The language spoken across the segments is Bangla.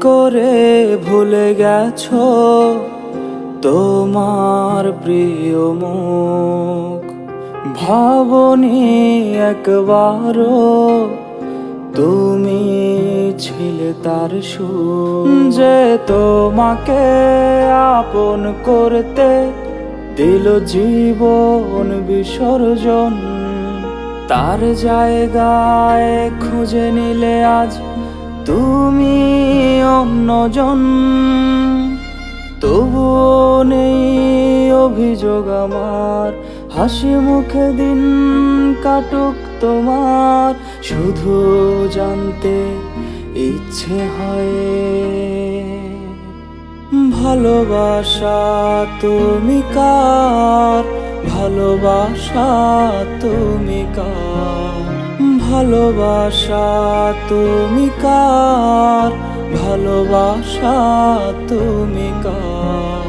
করে ভুলে গেছো তোমার প্রিয় মুখ? ভাবনি একবারও তুমি ছিলে তার সুখ, যে তোমাকে আপন করতে দিল জীবন বিসর্জন। তার জায়গায় খুঁজে নিলে আজ তুমি অন্যজন। তবুও নেই অভিযোগ আমার, হাসি মুখে দিন কাটুক তোমার। শুধু জানতে ইচ্ছে হয় ভালোবাসা তুমি কার? ভালোবাসা তুমি কার? ভালোবাসা তুমি কার? ভালোবাসা তুমি কার?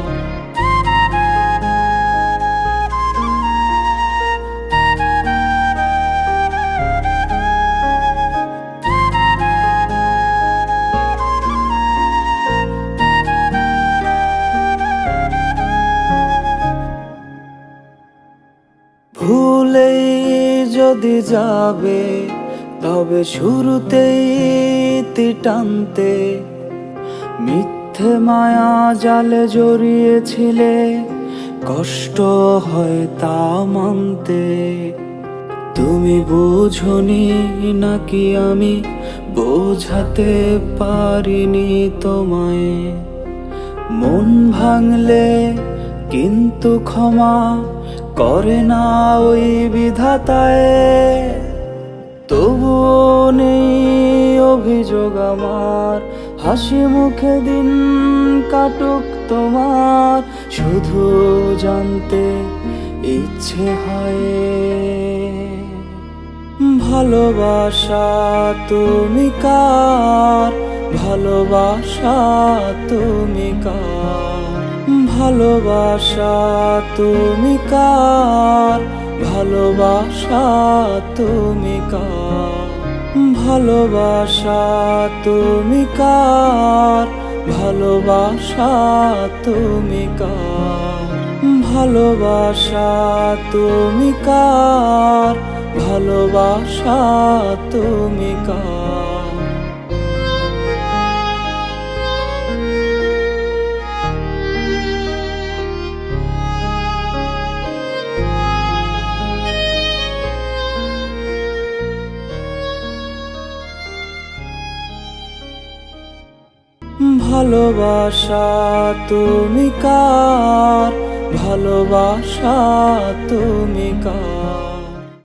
ভুলেই যদি যাবে তবে শুরুতেই টানতে। মিথ্যে মায়া জালে জড়িয়েছিলে, কষ্ট হয় তা মানতে। তুমি বুঝনি নাকি আমি বোঝাতে পারিনি তোমায়? মন ভাঙলে কিন্তু ক্ষমা করে না ওই বিধাতায়। তবুও নেই অভিযোগ আমার, হাসি মুখে দিন কাটুক তোমার। শুধু জানতে ইচ্ছে হয় ভালোবাসা তুমি কার? ভালোবাসা তুমি কার? ভালোবাসা তুমি কার? ভালোবাসা তুমি কার? ভালোবাসা তুমি কার? ভালোবাসা তুমি কার? ভালোবাসা তুমি কার? ভালোবাসা তুমি কার? ভালোবাসা তুমি কার? ভালোবাসা তুমি কার?